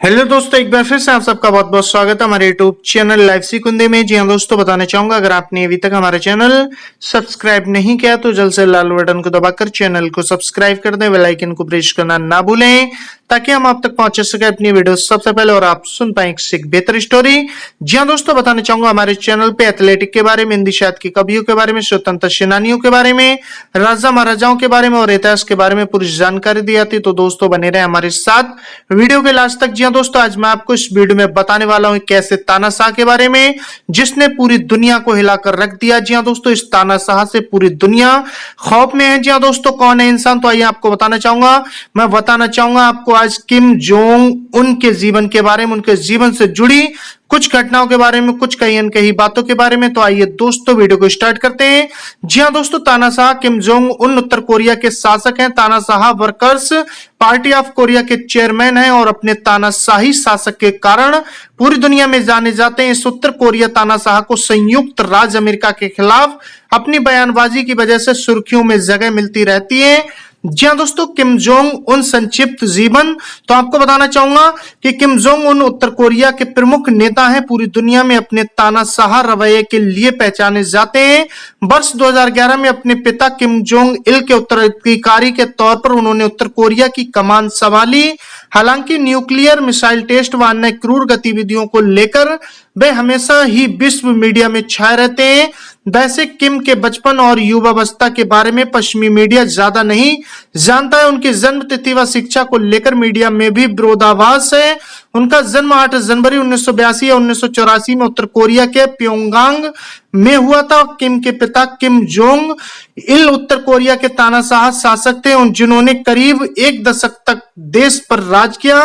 Hello दोस्तों, एक बार फिर से आप सबका बहुत बहुत स्वागत है हमारे यूट्यूब चैनल लाइव सिकुंदे में। जी हाँ दोस्तों, बताना चाहूंगा अगर आपने अभी तक हमारा चैनल सब्सक्राइब नहीं किया तो जल्द से लाल बटन को दबाकर चैनल को सब्सक्राइब कर दें, बेल आइकन को प्रेस करना ना भूलें ताकि हम आप तक पहुंच सके अपनी वीडियो सबसे पहले और आप सुन पाए एक बेहतर स्टोरी। जी हाँ दोस्तों, बताना चाहूंगा हमारे चैनल पे एथलेटिक के बारे में, हिंदी साहित्य की कवियों के बारे में, स्वतंत्रता सेनानियों के बारे में, राजा महाराजाओं के बारे में और इतिहास के बारे में पूरी जानकारी दी जाती है। तो दोस्तों बने रहे हमारे साथ वीडियो के लास्ट तक। जी हाँ दोस्तों, आज मैं आपको इस वीडियो में बताने वाला हूं कैसे तानाशाह के बारे में, जिसने पूरी दुनिया को हिलाकर रख दिया। जी हाँ दोस्तों, इस तानाशाह से पूरी दुनिया खौफ में है। जी हाँ दोस्तों, कौन है इंसान, तो आइए आपको बताना चाहूंगा। मैं बताना चाहूंगा आपको आज किम जोंग उन के जीवन के बारे में, उनके जीवन से जुड़ी कुछ घटनाओं के बारे में, कुछ कही अनकही बातों के बारे में। तो आइए दोस्तों वीडियो को स्टार्ट करते हैं। जी हाँ दोस्तों, तानाशाह किम जोंग उन उत्तर कोरिया के शासक हैं। तानाशाह वर्कर्स पार्टी ऑफ कोरिया के चेयरमैन हैं और अपने तानाशाही शासक के कारण पूरी दुनिया में जाने जाते हैं। इस उत्तर कोरिया तानाशाह को संयुक्त राज्य अमेरिका के खिलाफ अपनी बयानबाजी की वजह से सुर्खियों में जगह मिलती रहती है। जी हाँ दोस्तों, किम जोंग उन संक्षिप्त जीवन। तो आपको बताना चाहूंगा कि किम जोंग उन उत्तर कोरिया के प्रमुख नेता हैं, पूरी दुनिया में अपने तानाशाह रवैये के लिए पहचाने जाते हैं। वर्ष 2011 में अपने पिता किम जोंग इल के उत्तराधिकारी के तौर पर उन्होंने उत्तर कोरिया की कमान संभाली। हालांकि न्यूक्लियर मिसाइल टेस्ट व अन्य क्रूर गतिविधियों को लेकर वे हमेशा ही विश्व मीडिया में छाए रहते हैं। वैसे किम के बचपन और युवावस्था के बारे में पश्चिमी मीडिया ज्यादा नहीं जानता है। उनकी जन्म तिथि व शिक्षा को लेकर मीडिया में भी विरोधाभास है। उनका जन्म 8 जनवरी 1982 या 1984 में उत्तर कोरिया के प्योंगयांग में हुआ था। किम के पिता किम जोंग इल उत्तर कोरिया के तानाशाह शासक थे, जिन्होंने करीब एक दशक तक देश पर राज किया।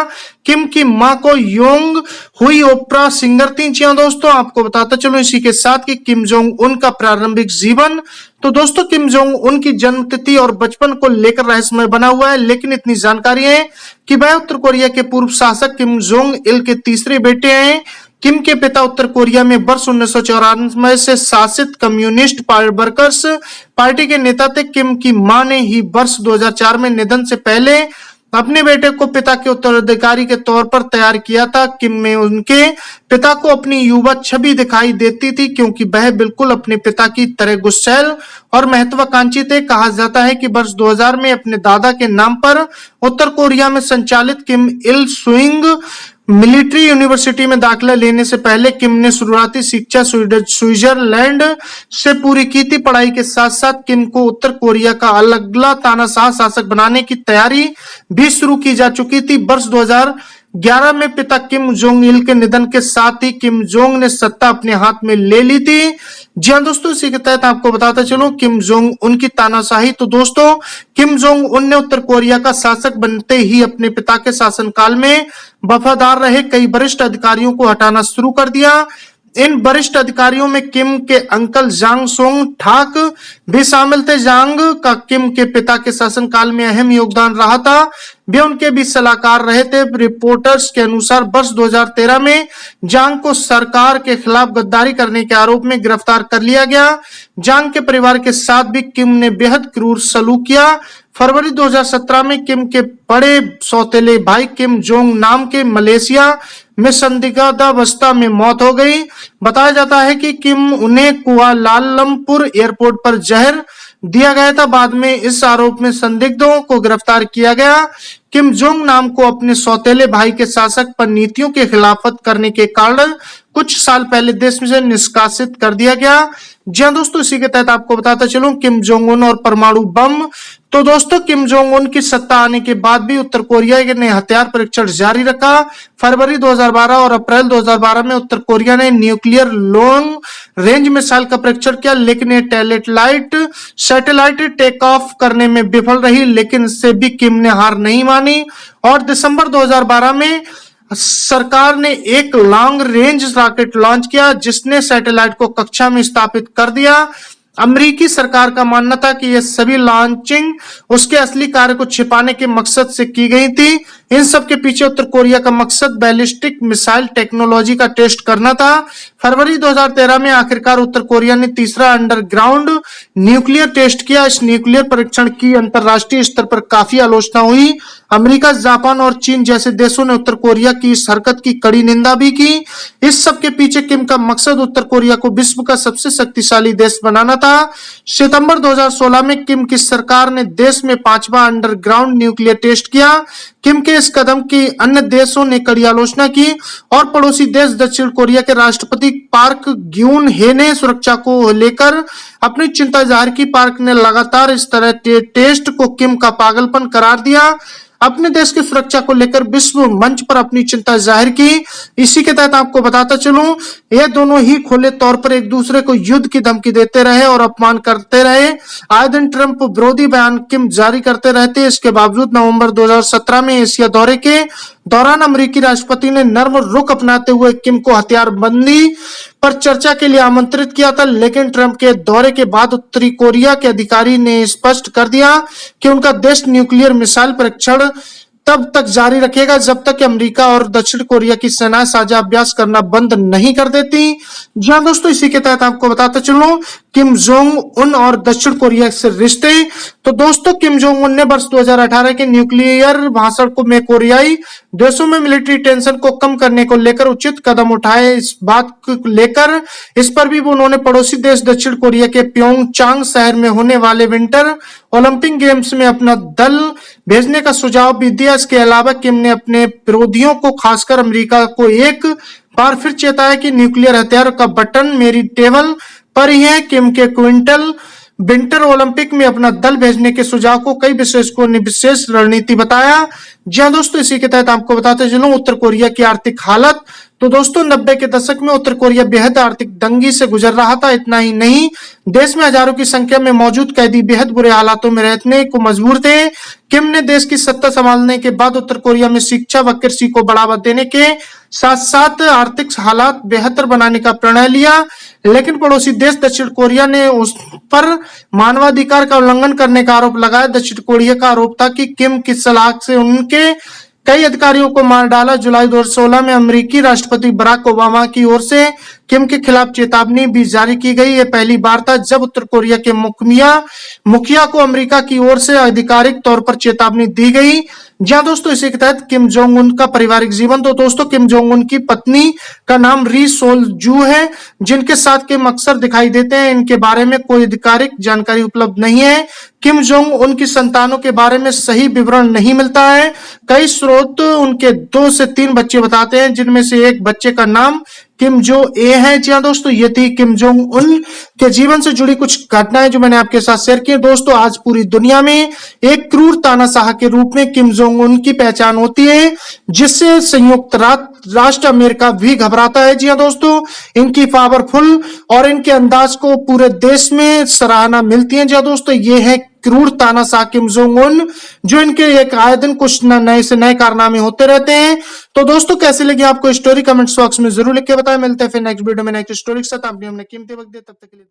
किम की मां को योंग हुई ओपरा सिंगर थी। जी हाँ दोस्तों, आपको बताता चलो इसी के साथ कि किम जोंग उन का प्रारंभिक जीवन। तो दोस्तों, किम जोंग उन की जन्म तिथि और बचपन को लेकर रहस्यमय बना हुआ है, लेकिन इतनी जानकारी है कि वह उत्तर कोरिया के पूर्व शासक किम जोंग इल के तीसरे बेटे हैं। किम के पिता उत्तर कोरिया में वर्ष 1994 से शासित कम्युनिस्ट वर्कर्स पार्टी के नेता थे। किम की मां ने ही वर्ष 2004 में निधन से पहले अपने बेटे को पिता के उत्तराधिकारी के तौर पर तैयार किया था। किम में उनके पिता को अपनी युवा छवि दिखाई देती थी, क्योंकि वह बिल्कुल अपने पिता की तरह गुस्सैल और महत्वाकांक्षी थे। कहा जाता है कि वर्ष 2000 में अपने दादा के नाम पर उत्तर कोरिया में संचालित किम इल सुंग मिलिट्री यूनिवर्सिटी में दाखिला लेने से पहले किम ने शुरुआती शिक्षा स्विट्जरलैंड से पूरी की थी। पढ़ाई के साथ साथ किम को उत्तर कोरिया का अगला तानाशाह शासक बनाने की तैयारी भी शुरू की जा चुकी थी। वर्ष 2011 में पिता किम जोंग इल के निधन के साथ ही किम जोंग ने सत्ता अपने हाथ में ले ली थी। जी हाँ दोस्तों, इसी के तहत आपको बताता चलूं किम जोंग उनकी तानाशाही। तो दोस्तों, किम जोंग उन ने उत्तर कोरिया का शासक बनते ही अपने पिता के शासनकाल में वफादार रहे कई वरिष्ठ अधिकारियों को हटाना शुरू कर दिया। इन वरिष्ठ अधिकारियों में किम के अंकल जांग सोंग ठाक भी शामिल थे। जांग का किम के पिता के शासनकाल में अहम योगदान रहा था, वे उनके भी सलाहकार रहे थे। रिपोर्टर्स के अनुसार वर्ष 2013 में जांग को सरकार के खिलाफ गद्दारी करने के आरोप में गिरफ्तार कर लिया गया। जांग के परिवार के साथ भी किम ने बेहद क्रूर सलूक किया। फरवरी 2017 में किम के बड़े सौतेले भाई किम जोंग नाम के मलेशिया में संदिग्धावस्था में मौत हो गई। बताया जाता है कि किम उन्हें कुआलालंपुर एयरपोर्ट पर जहर दिया गया था। बाद में इस आरोप में संदिग्धों को गिरफ्तार किया गया। किम जोंग नाम को अपने सौतेले भाई के शासक पर नीतियों के खिलाफत करने के कारण कुछ साल पहले देश में से निष्कासित कर दिया गया। जी हाँ दोस्तों, इसी के तहत आपको बताता चलूं किम जोंग उन और परमाणु बम। तो दोस्तों, किम जोंग उन की सत्ता आने के बाद भी उत्तर कोरिया ने हथियार परीक्षण जारी रखा। फरवरी 2012 और अप्रैल 2012 में उत्तर कोरिया ने न्यूक्लियर लॉन्ग रेंज मिसाइल का परीक्षण किया, लेकिन ये सैटेलाइट टेक ऑफ करने में विफल रही। लेकिन इससे भी किम ने हार नहीं मानी और दिसंबर 2012 में सरकार ने एक लॉन्ग रेंज रॉकेट लॉन्च किया, जिसने सैटेलाइट को कक्षा में स्थापित कर दिया। अमेरिकी सरकार का मानना था कि यह सभी लॉन्चिंग उसके असली कार्य को छिपाने के मकसद से की गई थी। इन सब के पीछे उत्तर कोरिया का मकसद बैलिस्टिक मिसाइल टेक्नोलॉजी का टेस्ट करना था। फरवरी 2013 में आखिरकार उत्तर कोरिया ने तीसरा अंडरग्राउंड न्यूक्लियर टेस्ट किया। इस न्यूक्लियर परीक्षण की अंतरराष्ट्रीय स्तर पर काफी आलोचना हुई। अमेरिका, जापान और चीन जैसे देशों ने उत्तर कोरिया की इस हरकत की कड़ी निंदा भी की। इस सब के पीछे किम का मकसद उत्तर कोरिया को विश्व का सबसे शक्तिशाली देश बनाना था। सितंबर 2016 में किम की सरकार ने देश में 5वां अंडरग्राउंड न्यूक्लियर टेस्ट किया। किम के इस कदम की अन्य देशों ने कड़ी आलोचना की और पड़ोसी देश दक्षिण कोरिया के राष्ट्रपति पार्क ग्यून हे ने सुरक्षा को लेकर अपनी चिंता जाहिर की। पार्क ने लगातार इस तरह टेस्ट को किम का पागलपन करार दिया। अपने देश की सुरक्षा को लेकर विश्व मंच पर अपनी चिंता जाहिर की। इसी के तहत आपको बताता चलूं, ये दोनों ही खुले तौर पर एक दूसरे को युद्ध की धमकी देते रहे और अपमान करते रहे। आए दिन ट्रंप विरोधी बयान किम जारी करते रहते। इसके बावजूद नवंबर 2017 में एशिया दौरे के दौरान अमेरिकी राष्ट्रपति ने नर्म रुख अपनाते हुए किम को हथियारबंदी पर चर्चा के लिए आमंत्रित किया था। लेकिन ट्रंप के दौरे के बाद उत्तरी कोरिया के अधिकारी ने स्पष्ट कर दिया कि उनका देश न्यूक्लियर मिसाइल परीक्षण तब तक जारी रखेगा जब तक कि अमेरिका और दक्षिण कोरिया की सेनाएं साझा अभ्यास करना बंद नहीं कर देती। जी हाँ दोस्तों, इसी के तहत आपको बताता चलूं, किम जोंग उन और दक्षिण कोरिया से रिश्ते। तो दोस्तों, किम जोंग उन ने वर्ष 2018 के न्यूक्लियर भाषण को में कोरियाई देशों में मिलिट्री टेंशन को कम करने को लेकर उचित कदम उठाए। इस बात को लेकर इस पर भी उन्होंने पड़ोसी देश दक्षिण कोरिया के प्योंगचांग शहर में होने वाले विंटर ओलंपिक गेम्स में अपना दल भेजने का सुझाव भी दिया। इसके अलावा किम ने अपने विरोधियों को, खासकर अमेरिका को एक बार फिर चेताया कि न्यूक्लियर हथियार का बटन मेरी टेबल पर ही है। किम के विंटर ओलंपिक में अपना दल भेजने के सुझाव को कई विशेषज्ञों ने विशेष रणनीति बताया। जी हाँ दोस्तों, इसी के तहत आपको बताते चलूं, उत्तर कोरिया की आर्थिक हालत। तो दोस्तों, 90 के दशक में उत्तर कोरिया बेहद आर्थिक तंगी से गुजर रहा था। इतना ही नहीं, देश में हजारों की संख्या में मौजूद कैदी बेहद बुरे हालातों में रहने को मजबूर थे। किम ने देश की सत्ता संभालने के बाद उत्तर कोरिया में शिक्षा व कृषि को बढ़ावा देने के साथ साथ आर्थिक हालात बेहतर बनाने का प्रणय लिया। लेकिन पड़ोसी देश दक्षिण कोरिया ने उस पर मानवाधिकार का उल्लंघन करने का आरोप लगाया। दक्षिण कोरिया का आरोप था कि किम की सलाह से उनके कई अधिकारियों को मार डाला। जुलाई 2016 में अमेरिकी राष्ट्रपति बराक ओबामा की ओर से किम के खिलाफ चेतावनी भी जारी की गई। यह पहली बार था जब उत्तर कोरिया के मुखिया को अमेरिका की ओर से आधिकारिक तौर पर चेतावनी दी गई। जहां दोस्तों, इसी के तहत किम जोंग उन का पारिवारिक जीवन। तो दोस्तों, किम जोंग उन की पत्नी का नाम री सोल जू है, जिनके साथ किम अक्सर दिखाई देते हैं। इनके बारे में कोई आधिकारिक जानकारी उपलब्ध नहीं है। किम जोंग उन की संतानों के बारे में सही विवरण नहीं मिलता है। कई स्रोत उनके 2 से 3 बच्चे बताते हैं, जिनमें से एक बच्चे का नाम किम जो ए है। जी हाँ दोस्तों, ये थी किम जोंग उन के जीवन से जुड़ी कुछ घटनाएं जो मैंने आपके साथ शेयर की। दोस्तों, आज पूरी दुनिया में एक क्रूर तानाशाह के रूप में किम जोंग उन की पहचान होती है, जिससे संयुक्त राष्ट्र अमेरिका भी घबराता है। जी हाँ दोस्तों, इनकी पावरफुल और इनके अंदाज को पूरे देश में सराहना मिलती है। जी हाँ दोस्तों, ये है क्रूर तानाशाह किम जोंग उन, जो इनके एक आए दिन कुछ नए से नए कारनामे होते रहते हैं। तो दोस्तों, कैसी लगी आपको स्टोरी, कमेंट्स बॉक्स में जरूर लिख के बताएं। मिलते हैं फिर नेक्स्ट वीडियो में नेक्स्ट स्टोरी के साथ। आपने हमने कीमती वक्त दिया, तब तक के लिए।